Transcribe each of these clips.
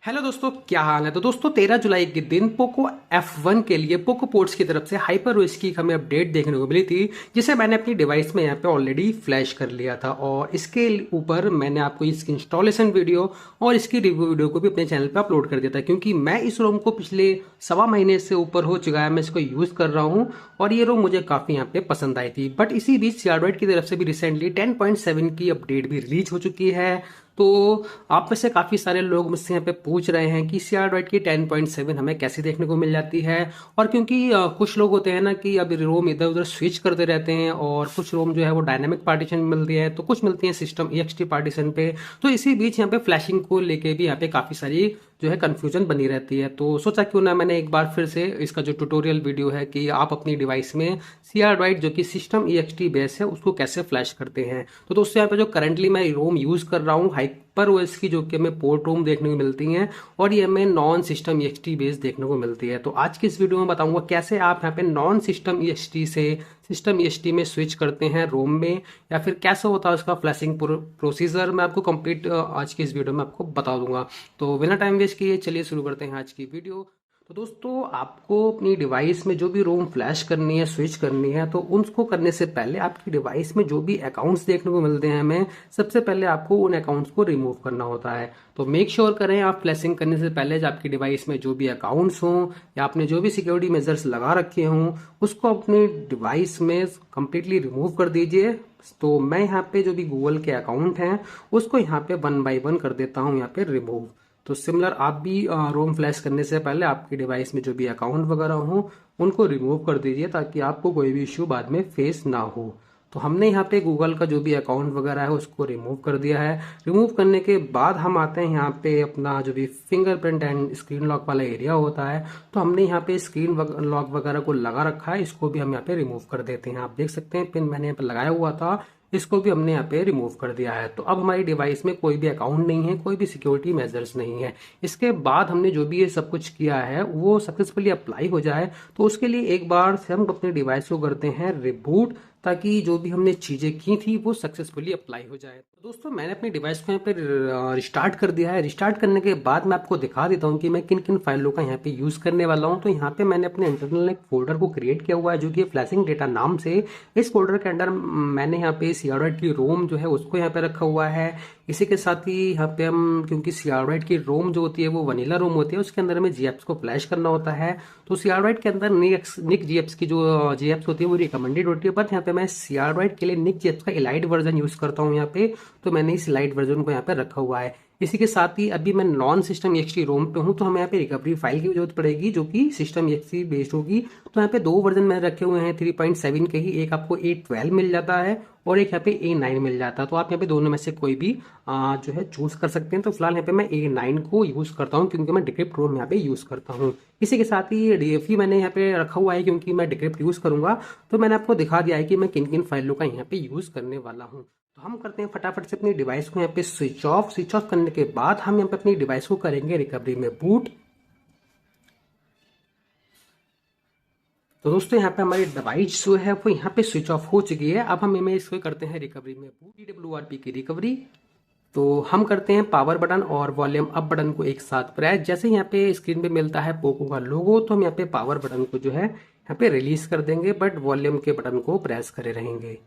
Hello दोस्तों, क्या हाल है। तो दोस्तों 13 जुलाई के दिन पोको F1 के लिए पोको पोर्ट्स की तरफ से हाइपर ओएस की हमें अपडेट देखने को मिली थी, जिसे मैंने अपनी डिवाइस में यहाँ पे ऑलरेडी फ्लैश कर लिया था। और इसके ऊपर मैंने आपको इसकी इंस्टॉलेशन वीडियो और इसकी रिव्यू वीडियो को भी अपने चैनल पे अपलोड कर दिया था, क्योंकि मैं इस रोम को पिछले सवा महीने से ऊपर हो चुका है मैं इसको यूज़ कर रहा हूँ और ये रोम मुझे काफ़ी यहाँ पे पसंद आई थी। बट इसी बीच सीआरवाइट की तरफ से भी रिसेंटली 10.7 की अपडेट भी रिलीज हो चुकी है। तो आप में से काफ़ी सारे लोग मुझसे यहाँ पे पूछ रहे हैं कि सीआरवाइट की 10.7 हमें कैसे देखने को मिल जाती है। और क्योंकि कुछ लोग होते हैं ना कि अब रोम इधर उधर स्विच करते रहते हैं और कुछ रोम जो है वो डायनामिक पार्टीशन मिलती है, तो कुछ मिलती है सिस्टम EXT पार्टीशन पे। तो इसी बीच यहाँ पे फ्लैशिंग को लेके भी यहाँ पे काफ़ी सारी जो है कन्फ्यूजन बनी रहती है। तो सोचा क्यों ना मैंने एक बार फिर से इसका जो ट्यूटोरियल वीडियो है कि आप अपनी डिवाइस में सीआरवाइट जो कि सिस्टम EXT बेस है उसको कैसे फ्लैश करते हैं। तो दोस्तों यहाँ पे जो करंटली मैं रोम यूज़ कर रहा हूँ हाइपर ओएस की, जो कि हमें पोर्ट रोम देखने को मिलती हैं और ये हमें नॉन सिस्टम EXT बेस देखने को मिलती है। तो आज की इस वीडियो में बताऊंगा कैसे आप यहाँ पे नॉन सिस्टम EXT से सिस्टम EXT में स्विच करते हैं रोम में, या फिर कैसे होता है उसका फ्लैशिंग प्रोसीजर मैं आपको कंप्लीट आज की इस वीडियो में आपको बता दूंगा। तो बिना टाइम वेस्ट किए चलिए शुरू करते हैं आज की वीडियो। तो दोस्तों आपको अपनी डिवाइस में जो भी रोम फ्लैश करनी है, स्विच करनी है, तो उनको करने से पहले आपकी डिवाइस में जो भी अकाउंट्स देखने को मिलते हैं हमें, सबसे पहले आपको उन अकाउंट्स को रिमूव करना होता है। तो मेक श्योर करें आप फ्लैशिंग करने से पहले जो आपकी डिवाइस में जो भी अकाउंट्स हों या आपने जो भी सिक्योरिटी मेजर्स लगा रखे हों उसको अपनी डिवाइस में कंप्लीटली रिमूव कर दीजिए। तो मैं यहाँ पे जो भी गूगल के अकाउंट हैं उसको यहाँ पे 1 बाय 1 कर देता हूँ यहाँ पे रिमूव। तो सिमिलर आप भी रोम फ्लैश करने से पहले आपकी डिवाइस में जो भी अकाउंट वगैरह हो उनको रिमूव कर दीजिए, ताकि आपको कोई भी इश्यू बाद में फेस ना हो। तो हमने यहाँ पे गूगल का जो भी अकाउंट वगैरह है उसको रिमूव कर दिया है। रिमूव करने के बाद हम आते हैं यहाँ पे अपना जो भी फिंगरप्रिंट एंड स्क्रीन लॉक वाला एरिया होता है, तो हमने यहाँ पे स्क्रीन लॉक वगैरह को लगा रखा है, इसको भी हम यहाँ पे रिमूव कर देते हैं। आप देख सकते हैं पिन मैंने यहाँ पे लगाया हुआ था, इसको भी हमने यहाँ पे रिमूव कर दिया है। तो अब हमारी डिवाइस में कोई भी अकाउंट नहीं है, कोई भी सिक्योरिटी मेजर्स नहीं है। इसके बाद हमने जो भी ये सब कुछ किया है वो सक्सेसफुली अप्लाई हो जाए, तो उसके लिए एक बार से हम अपने डिवाइस को करते हैं रिबूट, ताकि जो भी हमने चीज़ें की थी वो सक्सेसफुली अप्लाई हो जाए। तो दोस्तों मैंने अपनी डिवाइस को यहाँ पे रिस्टार्ट कर दिया है। रिस्टार्ट करने के बाद मैं आपको दिखा देता हूँ कि मैं किन किन फाइलों का यहाँ पे यूज़ करने वाला हूँ। तो यहाँ पे मैंने अपने इंटरनल एक फोल्डर को क्रिएट किया हुआ है जो कि फ्लैशिंग डेटा नाम से। इस फोल्डर के अंदर मैंने यहाँ पे सीआरवाइट की रोम जो है उसको यहाँ पे रखा हुआ है। इसी के साथ ही यहाँ पे हम, क्योंकि सीआरवाइट की रोम जो होती है वो वनीला रोम होती है, उसके अंदर हमें जीएप्स को फ्लैश करना होता है। तो सीआरवाइट के अंदर निक जीएप्स की जो जीएप्स होती है वो रिकमेंडेड होती है, बट यहाँ पे मैं सीआरवाइट के लिए निक जीएप्स का इलाइट वर्जन यूज करता हूँ यहाँ पे। तो मैंने इस इलाइट वर्जन को यहाँ पे रखा हुआ है। इसी के साथ ही अभी मैं नॉन सिस्टम EXT रोम पे हूँ, तो हमें यहाँ पे रिकवरी फाइल की जरूरत पड़ेगी जो कि सिस्टम EXT बेस्ड होगी। तो यहाँ पे 2 वर्जन मैंने रखे हुए हैं 3.7 के ही, एक आपको A12 मिल जाता है और एक यहाँ पे A9 मिल जाता है। तो आप यहाँ पे दोनों में से कोई भी जो है चूज कर सकते हैं। तो फिलहाल यहाँ पे मैं A9 को यूज करता हूँ क्योंकि मैं डिक्रिप्ट रोम यहाँ पे यूज करता हूँ। इसी के साथ ही DFE मैंने यहाँ पे रखा हुआ है क्योंकि मैं डिक्रिप्ट यूज करूंगा। तो मैंने आपको दिखा दिया है कि मैं किन किन फाइलों का यहाँ पे यूज करने वाला हूँ। तो हम करते हैं फटाफट से अपनी डिवाइस को यहाँ पे स्विच ऑफ। स्विच ऑफ करने के बाद हम यहाँ पे अपनी डिवाइस को करेंगे रिकवरी में बूट। तो दोस्तों यहाँ पे हमारी डिवाइस जो है वो यहाँ पे स्विच ऑफ हो चुकी है। अब हम इसको करते हैं रिकवरी में बूट, TWRP की रिकवरी। तो हम करते हैं पावर बटन और वॉल्यूम अप बटन को एक साथ प्रेस। जैसे यहाँ पे स्क्रीन पे मिलता है पोको का लोगो, तो हम यहाँ पे पावर बटन को जो है यहाँ पे रिलीज कर देंगे, बट वॉल्यूम के बटन को प्रेस करे रहेंगे।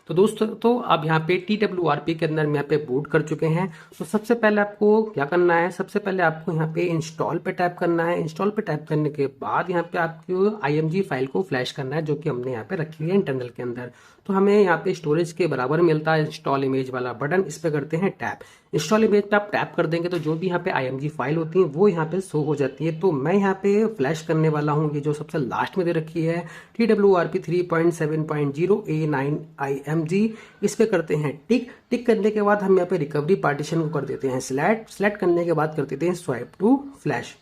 तो दोस्तों तो अब यहाँ पे TWRP के अंदर हम यहाँ पे बूट कर चुके हैं। तो सबसे पहले आपको क्या करना है, सबसे पहले आपको यहाँ पे इंस्टॉल पे टैप करना है। इंस्टॉल पे टैप करने के बाद यहाँ पे आपको IMG फाइल को फ्लैश करना है जो कि हमने यहाँ पे रखी हुई है इंटरनल के अंदर। तो हमें यहाँ पे स्टोरेज के बराबर मिलता है इंस्टॉल इमेज वाला बटन, इस पे करते हैं टैप। इंस्टॉल इमेज पे आप टैप कर देंगे तो जो भी यहाँ पे IMG फाइल होती है वो यहाँ पे शो हो जाती है। तो मैं यहाँ पे फ्लैश करने वाला हूँ ये जो सबसे लास्ट में दे रखी है TWRP 3.7.0 A9 IMG। इस पे करते हैं टिक। टिक करने के बाद हम यहाँ पे रिकवरी पार्टीशन को कर देते हैं सिलेक्ट। सिलेक्ट करने के बाद कर देते हैं swipe to flash.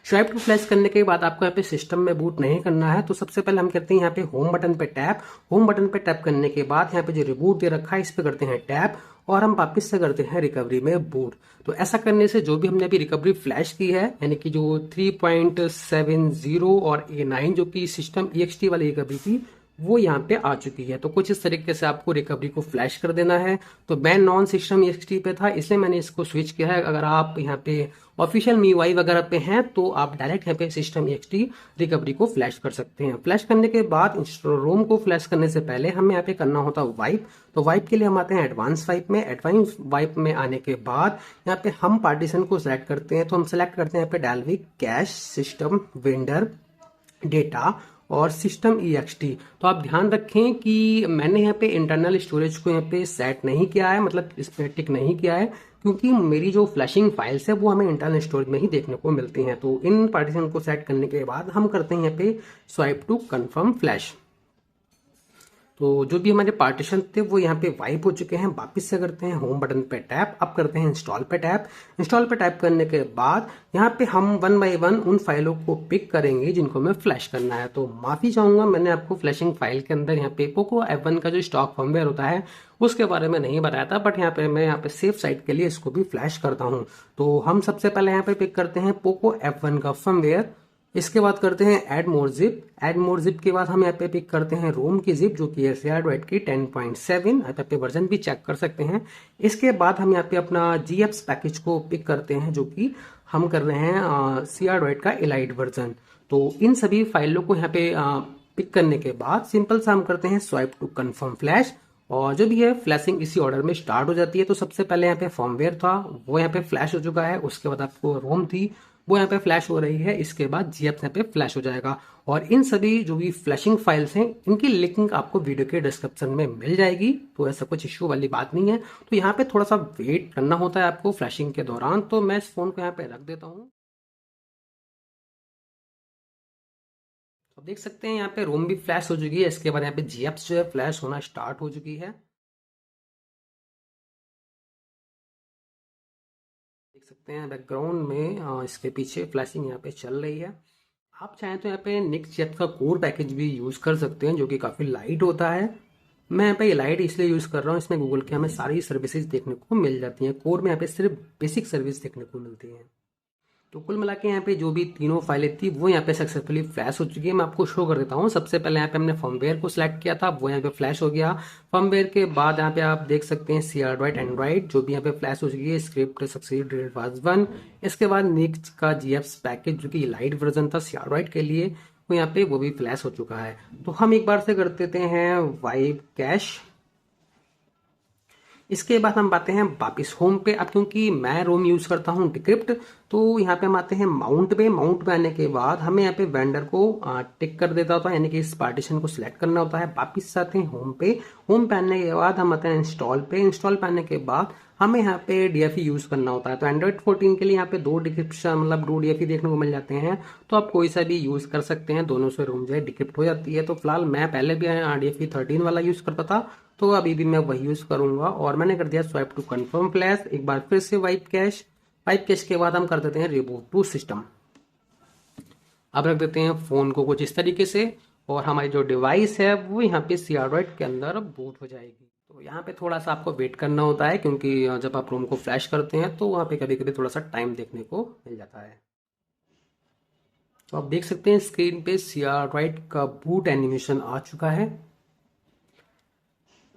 Swipe to flash करने के बाद आपको यहाँ पे सिस्टम में बूट नहीं करना है। तो सबसे पहले हम करते हैं यहाँ पे होम बटन पे टैप। होम बटन पे टैप करने के बाद यहाँ पे जो रिबूट दे रखा है इस पे करते हैं टैप और हम वापस से करते हैं रिकवरी में बूट। तो ऐसा करने से जो भी हमने अभी रिकवरी फ्लैश की है, यानी कि जो 3.70 और A9 जो कि सिस्टम EXT वाली रिकवरी थी, वो यहाँ पे आ चुकी है। तो कुछ इस तरीके से आपको रिकवरी को फ्लैश कर देना है। तो मैं नॉन सिस्टम एक्सटी पे था इसलिए मैंने इसको स्विच किया है। अगर आप यहाँ पे ऑफिशियल MIUI वगैरह पे हैं तो आप डायरेक्ट यहाँ पे सिस्टम एक्सटी रिकवरी को फ्लैश कर सकते हैं। फ्लैश करने के बाद रोम को फ्लैश करने से पहले हमें यहाँ पे करना होता है वाइप। तो वाइप के लिए हम आते हैं एडवांस वाइप में। एडवांस वाइप में आने के बाद यहाँ पे हम पार्टीशन को सिलेक्ट करते हैं। तो हम सिलेक्ट करते हैं यहाँ पे Dalvik cash system vendor data और सिस्टम EXT। तो आप ध्यान रखें कि मैंने यहाँ पे इंटरनल स्टोरेज को यहाँ पे सेट नहीं किया है, मतलब इस पे टिक नहीं किया है, क्योंकि मेरी जो फ्लैशिंग फाइल्स है वो हमें इंटरनल स्टोरेज में ही देखने को मिलती हैं। तो इन पार्टीशन को सेट करने के बाद हम करते हैं यहाँ पे स्वाइप टू कंफर्म फ्लैश। तो जो भी हमारे पार्टीशन थे वो यहाँ पे वाइप हो चुके हैं। वापस से करते हैं होम बटन पे टैप, अब करते हैं इंस्टॉल पे टैप। इंस्टॉल पे टैप करने के बाद यहाँ पे हम 1 बाय 1 उन फाइलों को पिक करेंगे जिनको हमें फ्लैश करना है। तो माफी चाहूंगा, मैंने आपको फ्लैशिंग फाइल के अंदर यहाँ पे पोको F1 का जो स्टॉक फर्मवेयर होता है उसके बारे में नहीं बताया था, बट यहाँ पे मैं यहाँ पे सेफ साइड के लिए इसको भी फ्लैश करता हूँ। तो हम सबसे पहले यहाँ पे पिक करते हैं पोको F1 का फर्मवेयर। इसके बाद करते हैं add more zip. Add more zip के बाद हम यहाँ पे पिक करते हैं रोम की जिप जो कि है CRDroid की 10.7। आप यहाँ पे वर्जन भी चेक कर सकते हैं। इसके बाद हम यहाँ पे अपना GFs पैकेज को पिक करते हैं जो कि हम कर रहे हैं CRDroid का एलाइट वर्जन। तो इन सभी फाइलों को यहाँ पे पिक करने के बाद सिंपल सा हम करते हैं स्वाइप टू कंफर्म फ्लैश, और जो भी है फ्लैशिंग इसी ऑर्डर में स्टार्ट हो जाती है। तो सबसे पहले यहाँ पे फर्मवेयर था वो यहाँ पे फ्लैश हो चुका है, उसके बाद आपको रोम थी वो यहाँ पे फ्लैश हो रही है, इसके बाद GFs यहाँ पे फ्लैश हो जाएगा। और इन सभी जो भी फ्लैशिंग फाइल्स हैं इनकी लिंक आपको वीडियो के डिस्क्रिप्शन में मिल जाएगी, तो ऐसा कुछ इश्यू वाली बात नहीं है। तो यहाँ पे थोड़ा सा वेट करना होता है आपको फ्लैशिंग के दौरान। तो मैं इस फोन को यहाँ पे रख देता हूँ। तो देख सकते हैं यहाँ पे रोम भी फ्लैश हो चुकी है, इसके बाद यहाँ पे GFs जो है फ्लैश होना स्टार्ट हो चुकी है। देख सकते हैं बैकग्राउंड में इसके पीछे फ्लैशिंग यहाँ पे चल रही है। आप चाहें तो यहाँ पे नेक्स्ट का कोर पैकेज भी यूज़ कर सकते हैं जो कि काफ़ी लाइट होता है। मैं यहाँ पे ये लाइट इसलिए यूज़ कर रहा हूँ, इसमें गूगल की हमें सारी सर्विसेज देखने को मिल जाती हैं। कोर में यहाँ पे सिर्फ बेसिक सर्विस देखने को मिलती है। तो कुल मिला के यहाँ पे जो भी तीनों फाइलें थी वो यहाँ पे सक्सेसफुली फ्लैश हो चुकी है। मैं आपको शो कर देता हूँ। सबसे पहले यहाँ पे हमने फर्मवेयर को सिलेक्ट किया था, वो यहाँ पे फ्लैश हो गया। फर्मवेयर के बाद यहाँ पे आप देख सकते हैं CRDroid एंड्रॉइड जो भी यहाँ पे फ्लैश हो चुकी है। Script succeed was 1। इसके बाद नेक्स्ट का GFs पैकेज जो कि लाइट वर्जन था CRDroid के लिए वो यहाँ पे वो भी फ्लैश हो चुका है। तो हम एक बार से कर देते हैं वाइप कैश। इसके बाद हम आते हैं वापिस होम पे। अब क्योंकि मैं रोम यूज़ करता हूँ डिक्रिप्ट, तो यहाँ पे हम आते हैं माउंट पे। माउंट पे आने के बाद हमें यहाँ पे वेंडर को टिक कर देता होता है, यानी कि इस पार्टीशन को सिलेक्ट करना होता है। वापिस आते हैं होम पे। होम पे आने के बाद हम आते हैं इंस्टॉल पे। इंस्टॉल पे आने के बाद हमें यहाँ पे DFE यूज़ करना होता है। तो एंड्रॉइड 14 के लिए यहाँ पे 2 डिक्रिप्शन मतलब 2 DFE देखने को मिल जाते हैं। तो आप कोई सा भी यूज़ कर सकते हैं, दोनों से रोम जो है डिक्रिप्ट हो जाती है। तो फिलहाल मैं पहले भी DFE 13 वाला यूज़ करता था, तो अभी भी मैं वही यूज़ करूंगा। और मैंने कर दिया स्वाइप टू कंफर्म फ्लैश। एक बार फिर से वाइप कैश। वाइप कैश के बाद हम कर देते हैं रिबूट टू सिस्टम। अब रख देते हैं फ़ोन को कुछ इस तरीके से, और हमारी जो डिवाइस है वो यहाँ पे CRDroid के अंदर बूट हो जाएगी। तो यहाँ पे थोड़ा सा आपको वेट करना होता है, क्योंकि जब आप रोम को फ्लैश करते हैं तो वहाँ पे कभी कभी थोड़ा सा टाइम देखने को मिल जाता है। तो आप देख सकते हैं स्क्रीन पे CRDroid का बूट एनिमेशन आ चुका है।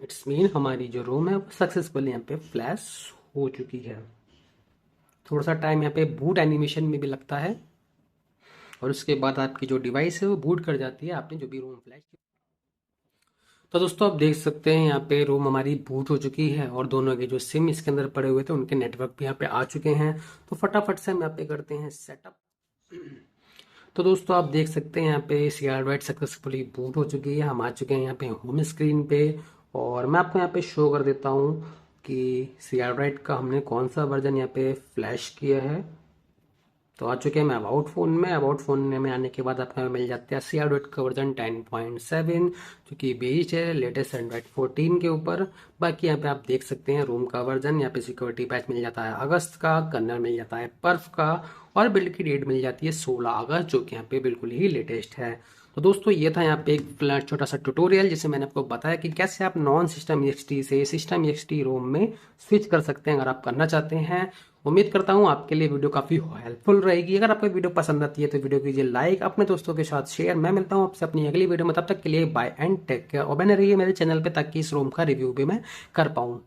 इट्स मीन हमारी जो रोम है वो सक्सेसफुल यहाँ पे फ्लैश हो चुकी है। थोड़ा सा टाइम यहाँ पे बूट एनिमेशन में भी लगता है, और उसके बाद आपकी जो डिवाइस है वो बूट कर जाती है आपने जो भी रोम फ्लैश की। तो दोस्तों आप देख सकते हैं यहाँ पे रोम हमारी बूट हो चुकी है, और दोनों के जो सिम इसके अंदर पड़े हुए थे उनके नेटवर्क भी यहाँ पे आ चुके हैं। तो फटाफट से हम यहाँ पे करते हैं सेटअप। तो दोस्तों आप देख सकते हैं यहाँ पे CRDroid सक्सेसफुली बूट हो चुकी है। हम आ चुके हैं यहाँ पे होम स्क्रीन पे, और मैं आपको यहाँ पे शो कर देता हूँ कि CRDroid का हमने कौन सा वर्जन यहाँ पे फ्लैश किया है। तो आ चुके हैं मैं अबाउट फ़ोन में। अबाउट फ़ोन में आने के बाद आपको मिल जाता है CRDroid का वर्जन 10.7 जो कि बेस्ड है लेटेस्ट एंड्रॉइड 14 के ऊपर। बाकी यहाँ पे आप देख सकते हैं रूम का वर्जन, यहाँ पे सिक्योरिटी पैच मिल जाता है अगस्त का, कर्नल मिल जाता है पर्फ का, और बिल्ड की डेट मिल जाती है 16 अगस्त जो कि यहाँ पे बिल्कुल ही लेटेस्ट है। तो दोस्तों ये था यहाँ पे एक छोटा सा ट्यूटोरियल जिसे मैंने आपको बताया कि कैसे आप नॉन सिस्टम EXT से सिस्टम EXT रोम में स्विच कर सकते हैं अगर आप करना चाहते हैं। उम्मीद करता हूँ आपके लिए वीडियो काफ़ी हेल्पफुल रहेगी। अगर आपको वीडियो पसंद आती है तो वीडियो कीजिए लाइक, अपने दोस्तों के साथ शेयर। मैं मिलता हूँ आपसे अपनी अगली वीडियो में, तब तक के लिए बाय एंड टेक केयर और बने रहिए मेरे चैनल पे ताकि इस रूम का रिव्यू भी मैं कर पाऊँ।